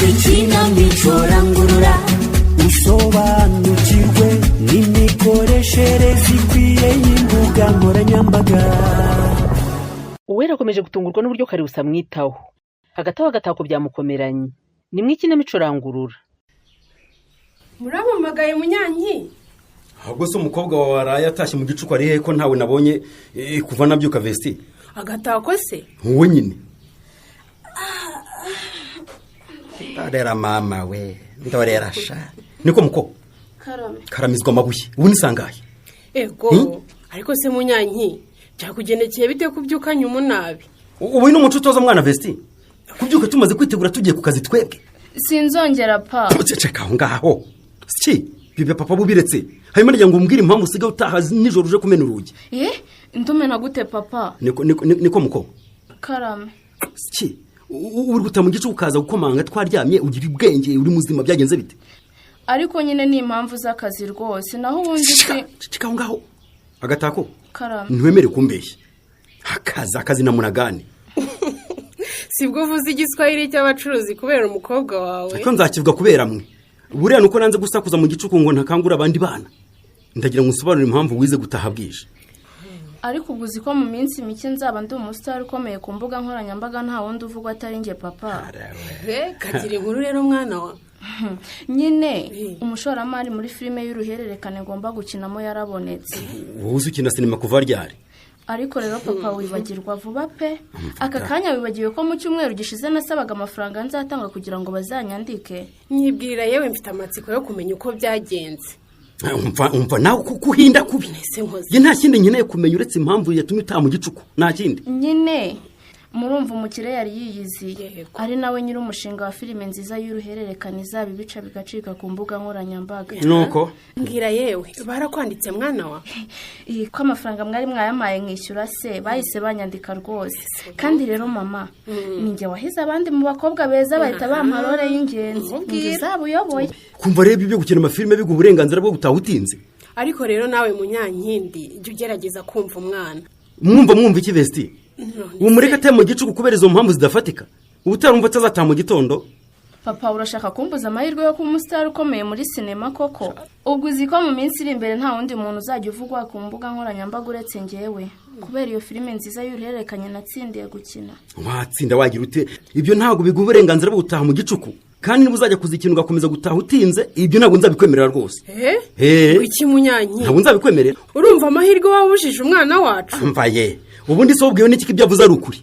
ikinamico rangurura usobanukirwe n'imikoreshereze ikwiye y'imbuga nkoranyambaga. Uwera akomeje gutungurwa n'uburyo Karibusa amwitaho. Hagati aho agatako byamukomeranye. Ni mu ikinamico rangurura. Murampamagaye Munyanki? Ahubwo se umukobwa wawe waraye atashye mu gicuku ari he ko ntawe nabonye kuva nabyuka Vesti? Agatako se? Wowe nyine. Arera mama we, ndorera sha. Niko muko? Karamizwa amabuye. Ubu ni sangaye? Ego, ariko se Munyanki, cyakugenekeye bite kubyukanye umunabi? Ubu ni umuco utoza mwana Vesti. Kubyuka tumaze kwitegura tugiye ku kazi twebwe. Sinzongera pa. Ceceka aho ngaho. Siki, bibe papa bubiretse. Hanyuma njya ngo umbwire impamvu usigaye utahazi nijoro uje kumena urugi. Ntumena gute papa? Niko muko? Karame. Siki, uri guta mu gicuku ukaza gukomanga twaryamye ugira ubwenge uri muzima byagenze bite? Ariko nyine ni impamvu z'akazi rwose naho ubundi se. Ceceka aho ngaho. Agatako. Karame. Ntiwemere kumbeshya. Akazi na munagane. Sibwo uvuze igiswahili cy'abacuruzi kubera umukobwa wawe. Ariko nzakivuga kubera mwe. Buriya nuko nanze gusakuza mu gicuku ngo ntakangura abandi bana. Ndagira ngo nsobanure impamvu wize gutaha bwije. Ariko uguzi ko mu minsi mike nzaba ndi umustar ukomeye ku mbuga nkoranyambaga nta wundi uvugwa atari nge papa. Kagira inkuru rero mwana wa. Nyine umushoramari muri filime y'uruhererekane ngomba gukinamo yarabonetse. Wowe uzukina sinema kuva ryari? Ariko rero papa wibagirwa vuba pe. Aka kanya wibagiwe ko mu cyumweru gishize nasabaga amafaranga nzatanga kugira ngo bazanyandike. Nyibwira yewe mfite amatsiko yo kumenya uko byagenze. Umva nawe kuhinda kubi. Ye nta kindi nkeneye kumenya uretse impamvu yatumye utaha mu gicuku. Nta kindi. Nyine murumva umukire yari yiyiziye. Ari nawe nyiri umushinga wa filime nziza y'uruhererekane izaba ibica bigacika ku mbuga nkoranyambaga. Nuko mbwira yewe barakwanditse mwana wa. Ko amafaranga mwari mwayamaye nkishyura se bahise banyandika rwose. Kandi rero mama ninjye wahize abandi mu bakobwa beza bahita bamparore y'ingenzi. Ngizaba uyoboye. Kumva reba ibyo gukina amafilime bigu uburenganzira bwo gutaha utinze. Ariko rero nawe Munyankindi jya ugerageza kumva umwana. Mwumva iki Vesti? Umureka ate mu gicuku kubera izo mpamvu zidafatika. Utarumva atazataha mu gitondo. Papa urashaka kumbuza amahirwe yo kuba umustar ukomeye muri sinema koko? Ubwo uzi ko mu minsi iri imbere nta wundi muntu uzajya uvugwa ku mbuga nkoranyambaga uretse njyewe kubera iyo filime nziza y'uruhererekanye natsindiye gukina. Watsinda wagira ute? Ibyo ntago biguha uburenganzira bwo gutaha mu gicuku. Kandi niba uzajya kuzikina ugakomeza gutaha utinze, ibyo ntago nzabikwemerera rwose. Iki Munyanki? Ntago nzabikwemerera. Urumva amahirwe wabujije umwana wacu? Mvaye. Ubundi so ubwiwe n'iki ibyavuze ari ukuri?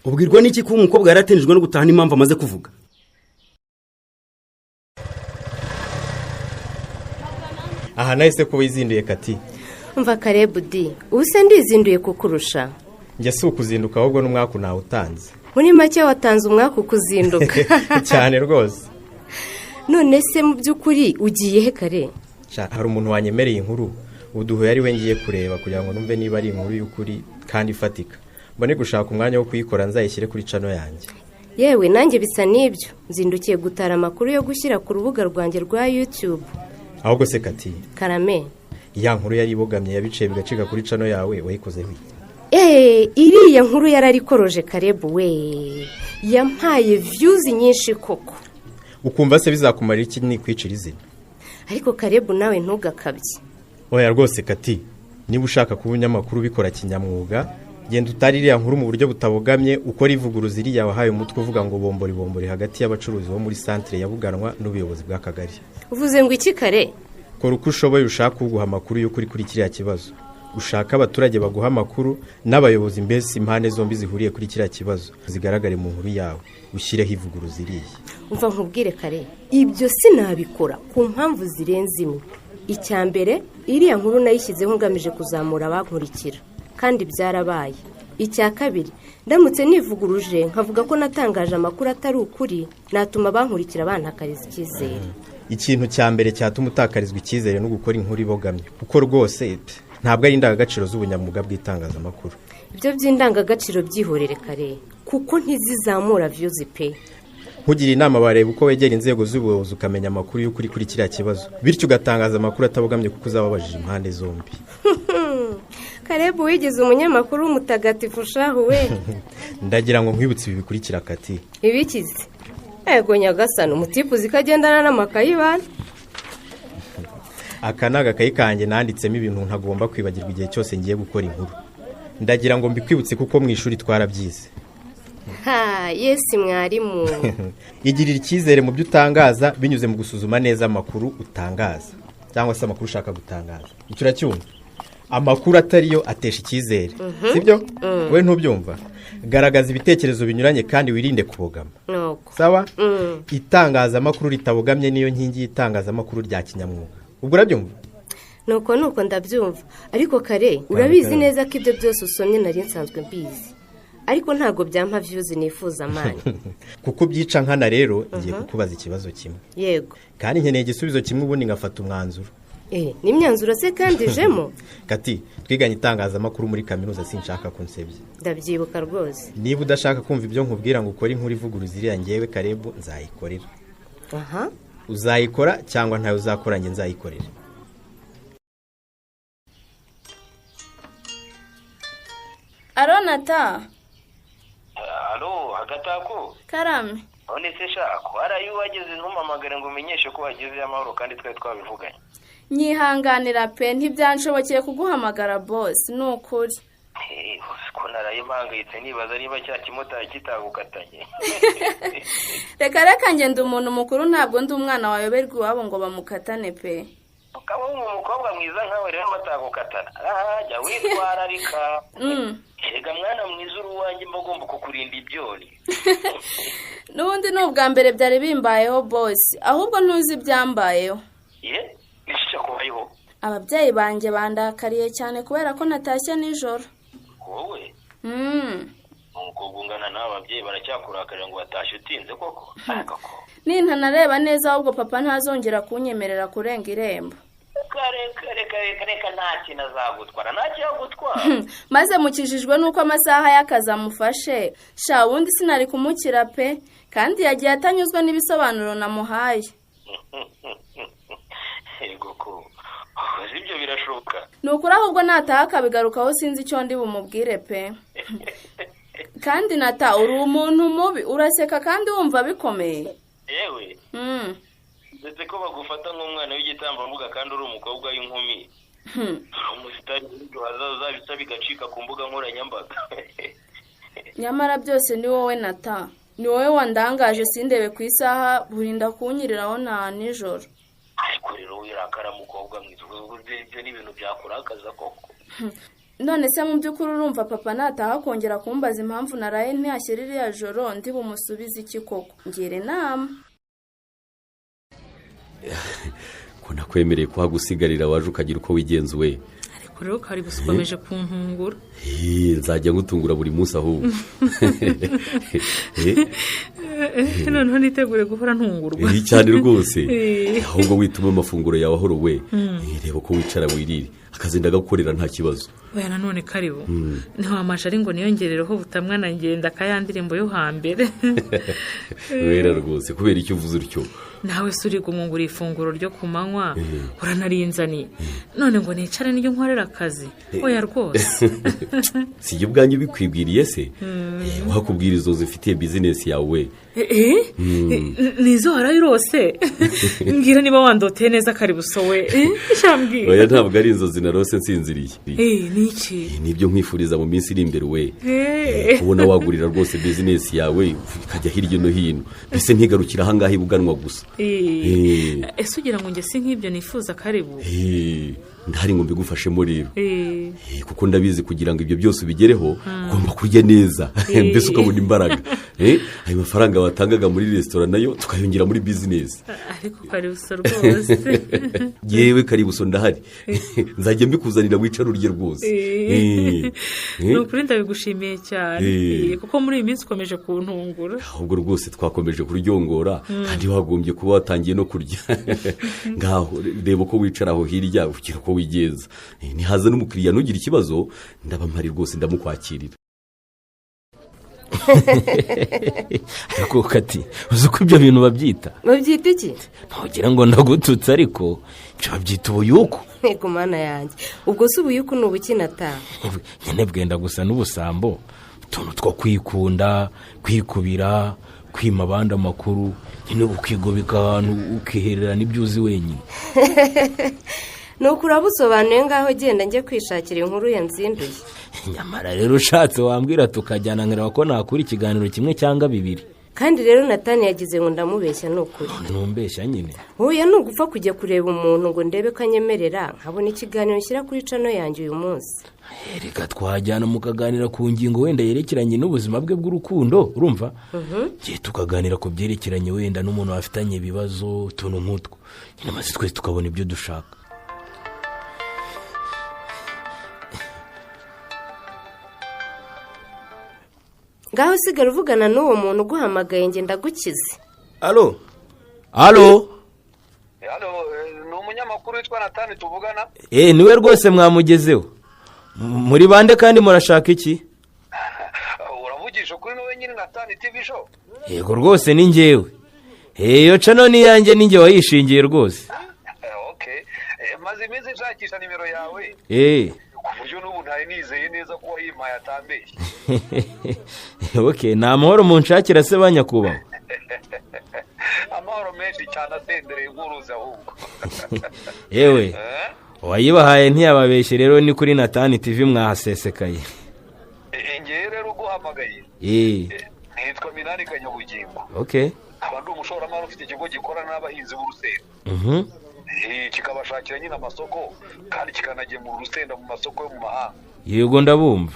Ubwirwa n'iki ko umukobwa yaratenjwe no gutaha n'impamvu amaze kuvuga? Aha nahise ko wizinduye Kati. Umva Karebu di, ubuse ndizinduye kukurusha. Njye si ukuzinduka ahubwo n'umwaka nawe utanze. Muri make watanze umwaka ukuzinduka. Cyane rwose. None se mu by'ukuri ugiye he Kare? Hari umuntu wanyemereye inkuru. Uduhuye ari we ngiye kureba kugira ngo numve niba ari inkuru y'ukuri kandi ifatika. Mbone gushaka umwanya wo kuyikora nzayishyire kuri channel yanjye. Yewe nanjye bisa n'ibyo. Nzindukiye gutara amakuru yo gushyira ku rubuga rwanjye rwa YouTube. Ahubwo se Kati. Karame. Ya nkuru yari ibogamye yabice bigacika kuri channel yawe wayikoze wi. Iriya nkuru yararikoroje Karebu we. Yampaye views nyinshi koko. Ukumva se bizakumarira iki ni kwicira izina? Ariko Karebu nawe ntugakabye. Oya rwose Kati, niba ushaka kuba umunyamakuru bikora kinyamwuga, genda utaririya nkuru mu buryo butabogamye ukora ivuguruza iriya wahaye umutwe uvuga ngo bombori hagati y'abacuruzi bo muri centre ya Buganwa n'ubuyobozi bw'akagari. Uvuze ngo iki Kare? Kora uko ushoboye ushaka uguha amakuru y'ukuri kuri kiriya kibazo. Ushaka abaturage baguha amakuru n'abayobozi mbese impande zombi zihuriye kuri kiriya kibazo zigaragare mu nkuru yawe. Ushyireho ivuguruza iriya. Umva nkubwire Kare, ibyo sinabikora ku mpamvu zirenze imwe. Icyambere iriya nkuru nayishyizeho ngamije kuzamura abankurikira kandi byarabaye. Icya kabiri ndamutse nivuguruje nkavuga ko natangaje amakuru atari ukuri natuma abankurikira bantakariza icyizere. Ikintu cya mbere cyatuma utakarizwa icyizere no gukora inkuru ibogamye kuko rwose ntabwo ari indangagaciro z'ubunyamwuga bw'itangazamakuru. Ibyo by'indangagaciro byihorere Kare kuko ntizizamura views pe. Nkugira inama bareba uko wegera inzego z'ubuyobozi ukamenya amakuru y'ukuri kuri kiriya kibazo bityo ugatangaza amakuru atabogamye kuko uzababajije impande zombi. Karebu wigeze umunyamakuru w'umutagatifu shahu we. Ndagira ngo nkwibutse ibi bikurikira Kati. Ibikize? yego nyagasani umutipe uzi ko agendana n'amakayi bane. aka ni agakayi kanjye nanditsemo ibintu ntagomba kwibagirwa igihe cyose ngiye gukora inkuru. Ndagira ngo mbikwibutse kuko mu ishuri twarabyize. Yesi mwarimu. Igirira icyizere mu byo utangaza binyuze mu gusuzuma neza amakuru utangaza cyangwa se amakuru ushaka gutangaza. Icyo uracyumva? Amakuru atariyo atesha icyizere. Sibyo? We ntubyumva? Garagaza ibitekerezo binyuranye kandi wirinde kubogama. Sawa? Itangazamakuru ritabogamye niyo nkingi y'itangazamakuru rya kinyamwuga. Ubwo urabyumva? Nuko ndabyumva. Ariko kare urabizi neza ko ibyo byose usomye nari nsanzwe mbizi. Ariko ntago byampa views nifuza amani. Kuko byica nkana rero ngiye kukubaza ikibazo kimwe. Yego. Kandi nkeneye igisubizo kimwe ubundi ngafata umwanzuro. N'imyanzuro se kandi jemo? Kati, twiganye itangazamakuru muri kaminuza sinshaka kunsebya. Ndabyibuka rwose. Niba udashaka kumva ibyo nkubwira ngo ukore inkuru ivuguruza iriya ngewe Karebu nzayikorera. Uzayikora cyangwa ntayo uzakora nge nzayikorera. Aronata. Alo, Agatako. Karame. None se shako, arayo wageze ntumamagare ngo umenyeshe ko wageze amahoro kandi twabivuganye. Nyihanganira pe ntibyanshobokeye kuguhamagara boss, nukuri. Ko naraye mpangayitse nibaza niba cya kimota kitagukatanye. Reka ngende umuntu mukuru ntabwo ndi umwana wayoberwa iwabo ngo bamukatane pe. Ukaba umukobwa mwiza nkawe rero batagukatana. Jya witwararika. Ega mwana mwiza uruwanjye mbagomba kukurinda ibyoni. N'ubundi n'ubwa mbere byari bimbayeho boss, ahubwo ntuzi byambayeho. Nisho kubayeho. Ababyeyi banjye bandakariye cyane kubera ko natashye nijoro. Wowe? Umukobwa ungana n'ababyeyi baracyakurakarira ngo batashye utinze koko. Ninta nareba neza ahubwo papa ntazongera kunyemerera kurenga irembo. Reka nta kintu azagutwara, nta kiyagutwara. Maze mukijijwe nuko amasaha y'akazi amufashe, sha wundi sinari kumukira pe, kandi yagiye atanyuzwe n'ibisobanuro namuhaye. Yego ko, ibyo birashoboka. Nukuri ahubwo nataha akabigarukaho sinzi icyo ndi bumubwire pe. Kandi nata uri umuntu mubi, uraseka kandi wumva bikomeye. Yewe. Ndetse ko bagufata nk'umwana w'igitambambuga kandi uri umukobwa w'inkumi. Umusitari w'ibyo hazaza bigacika ku mbuga nkoranyambaga. Nyamara byose ni wowe nata. Ni wowe wandangaje sindebe ku isaha burinda kunyiriraho na nijoro. Ariko rero wirakara mukobwa mwiza ibyo ni ibintu byakurakaza koko. None se mu by'ukuri urumva papa nataha kongera kumbaza impamvu naraye ntiyashyira iriya joro ndi bumusubize iki koko? Ngire inama. Ko nakwemereye kuhagusigarira waje ukagira uko wigenzuwe. Ariko rero kari busukomeje kuntungura. Nzajya ngutungura buri munsi ahubwo. Noneho nitegure guhora ntungurwa. Cyane rwose. Ahubwo wituma amafunguro yawe ahorowe. Reba ko wicara wirire. Akazi ndagakorera nta kibazo. Oya nanone Karibu. Ntiwamaje ari ngo niyongerereho butamwana ngenda kayandirimbo yo hambere. Wera rwose kubera icyo uvuze utyo. Nawe suri gumungura ifunguro ryo kumanywa uranarinzani. None ngo nicare niyo nkorera akazi. Oya rwose. Sije ubwanjye bikwibwiriye se? Wakubwira izo zifitiye business yawe. Nizo harayirose. Ngira niba wandoteye neza Karibu sowe. Shambwira. Oya ntabwo ari inzozi narose nsinziriye. Niki? Nibyo nkwifuriza mu minsi iri imbere we. Ubona wagurira rwose business yawe ikajya hirya no hino. Bise ntigarukira ahangaha ibuganwa gusa. Ese ugira ngo nge si nk'ibyo nifuza Karibu? Ndahari ngo mbigufashemo rero. Kuko ndabizi kugira ngo ibyo byose ubigereho ugomba kurya neza. Mbese ukabona imbaraga. Ayo mafaranga watangaga muri restaurant nayo tukayongera muri business. Ariko Karibu so rwose. Yewe Karibu so ndahari. Nzajya mbikuzanira wicaro urye rwose. Nukuri ndabigushimiye cyane. Kuko muri iyi minsi ukomeje kuntungura. Ahubwo rwose twakomeje kuryongora kandi wagombye kuba watangiye no kurya. Ngaho reba ko wicara aho hirya ugira ko wigenza. Nihaza n'umukiriya nugira ikibazo ndabampari rwose ndamukwakirira. Ariko Kati uzi ko ibyo bintu babyita? Babyita iki? Ntugira ngo ndagututse ariko ibyo babyita ubuyuku. Ego mana yanjye. Ubwo se ubuyuku ni ubukinata? Nyine bwenda gusa n'ubusambo. Utuntu two kwikunda, kwikubira, kwima abandi amakuru nyine ukigobeka ahantu ukiherera n'ibyo uzi wenyine. nuko urabusobanuye ngaho genda njye kwishakira inkuru yanzinduye. Nyamara rero ushatse wambwira tukajyana nkareba ko nakura ikiganiro kimwe cyangwa bibiri. kandi rero Natani yagize ngo ndamubeshya n'ukuri. Ntumbeshya nyine. Oya nugupfa kujya kureba umuntu ngo ndebe ko anyemerera nkabona ikiganiro nshyira kuri cano yanjye uyu munsi. Reka twajyana mukaganira ku ngingo wenda yerekeranye n'ubuzima bwe bw'urukundo urumva. Giye tukaganira ku byerekeranye wenda n'umuntu afitanye ibibazo tuntu nk'utwo nyine maze twese tukabona ibyo dushaka. Ngaho sigara uvugana n'uwo muntu uguhamagaye nge ndagukize. Alo ni umunyamakuru witwa Natani tuvugana. Niwe rwose mwamugezeho. Muri bande kandi murashaka iki? Uravugisha kuri nowe nyine Natani TV show? Yego rwose ni njyewe. Iyo cano ni yanjye ni njye wayishingiye rwose. Okay. Maze iminsi nshakisha nimero yawe. Ku buryo n'ubu ntari nizeye neza ko wayimpaye atambeshye. Okay, ni amahoro munshakira se banyakubaho. Amahoro menshi cyane asendereye nk'uruzi ahubwo. Yewe wayibahaye ntiyababeshye rero ni kuri Natani TV mwahasesekaye. Ngewe rero uguhamagaye nitwa Minani Kanyabugingo. Okay. Abandi umushoramari ufite ikigo gikorana n'abahinzi b'urusenda. Kikabashakira nyine amasoko kandi kikanagemura urusenda mu masoko yo mu mahanga. Yego ndabumva.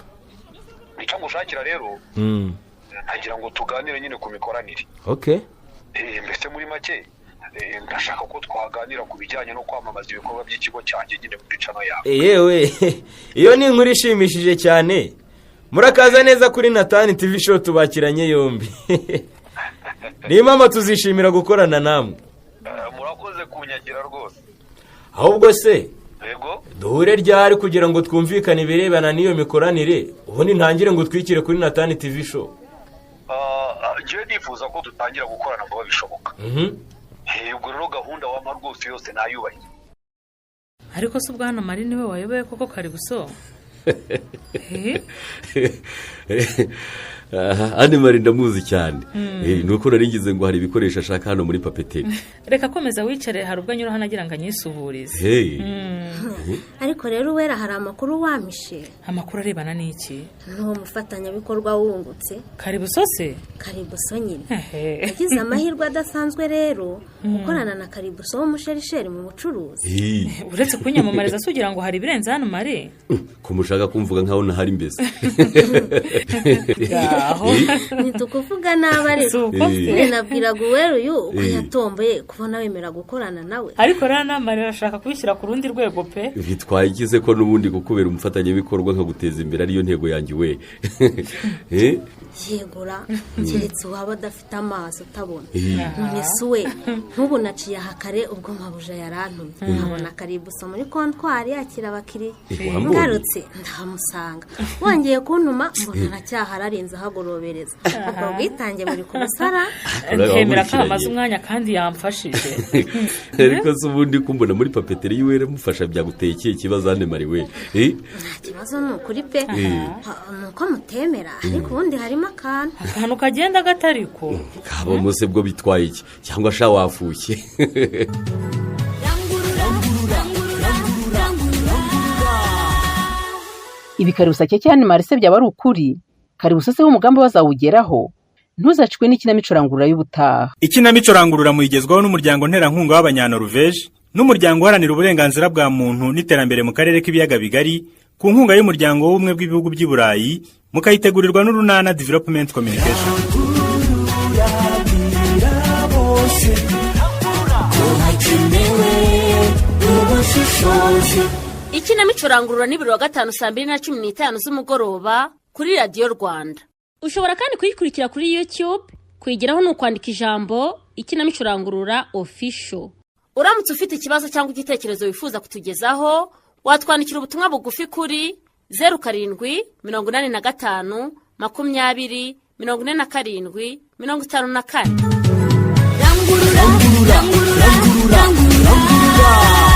Icyo ngushakira rero ntagira ngo tuganire nyine ku mikoranire. Okay. Mbese muri make ndashaka ko twaganira ku bijyanye no kwamamaza ibikorwa by'ikigo cyanjye nyine muri cano yawe. Yewe iyo ni inkuru ishimishije cyane. Murakaza neza kuri Natani TV show tubakiranye yombi. Ni mama tuzishimira gukorana namwe. Murakoze kunyagira rwose. Ahubwo se yego duhure ryari kugira ngo twumvikane birebana n'iyo mikoranire ubundi ntangire ngo twikire kuri Natani TV show. Je nifuza ko dutangira gukorana vuba bishoboka. Ubwo rero gahunda wama rwose yose nayubaye. Ariko se ubwana Mari niwe wayoboye koko kari guso. Ane Mari ndamuzi cyane. Nuko naringize ngo hari ibikoresho ashaka hano muri papeteri. Reka komeza wicare hari ubwo nyura hanagira ngo anyisuhurize. Ariko rero wera hari amakuru wamishe. Amakuru arebana n'iki? N'uwo mufatanyabikorwa wungutse. Karibuso se? Karibuso nyine. Yagize amahirwe adasanzwe rero gukorana na Karibuso w'umusherisheri mu bucuruzi. Uretse kunyamamariza sugira ngo hari birenze hano Mari. Kumushaka kumvuga nkaho nahari mbese. Nitukuvuga nabare nabwiraga uwero uyu yatomboye kubona wemera gukorana nawe. Ariko rana Mari arashaka kubishyira ku rundi rwego pe. Bitwaye ikize ko nubundi gukubera umufatanyabikorwa nka guteza imbere ariyo ntego yanjye we. Yegura keretse waba adafite amaso utabona. None suwe ntubu naciye ahakare ubwo mabuja yarantumye. Nkabona Karibuso muri kontwari yakira abakiriya. Ngarutse ndamusanga. Wongeye kuntuma mbona nacyahara arinze hagorobereza. Ubwo bwitange muri kubusara. Nkemera ko amaze umwanya kandi yamfashije. Ariko se ubundi kumbona muri papeteri yiwe mufasha byaguteye iki kibazo Ane Mari we? Kibazo n'ukuri pe. Nuko mutemera ariko ubundi harimo akantu kagenda gatariko. Kaba mose bwo bitwaye iki cyangwa sha wafuye. Ibi Karibuso cyane Marise byaba ari ukuri. Karibuso se w'umugambi bazawugeraho. Ntuzacikwe n'ikinamico rangurura y'ubutaha. Ikinamico rangurura muyigezwaho n'umuryango nterankunga w'Abanyanoruveje n'umuryango uharanira uburenganzira bwa muntu n'iterambere mu karere k'ibiyaga bigari ku nkunga y'umuryango w'ubumwe bw'ibihugu by'i Burayi mukayitegurirwa n'Urunana Development Communication. Ikinamico rangurura ni buri wa gatanu saa 2:15 z'umugoroba kuri Radio Rwanda. Ushobora kandi kuyikurikira kuri YouTube, kwigiraho no kwandika ijambo Ikinamico rangurura official. Uramutse ufite ikibazo cyangwa igitekerezo wifuza kutugezaho, watwandikira ubutumwa bugufi kuri 0785 20 47 54. Rangurura.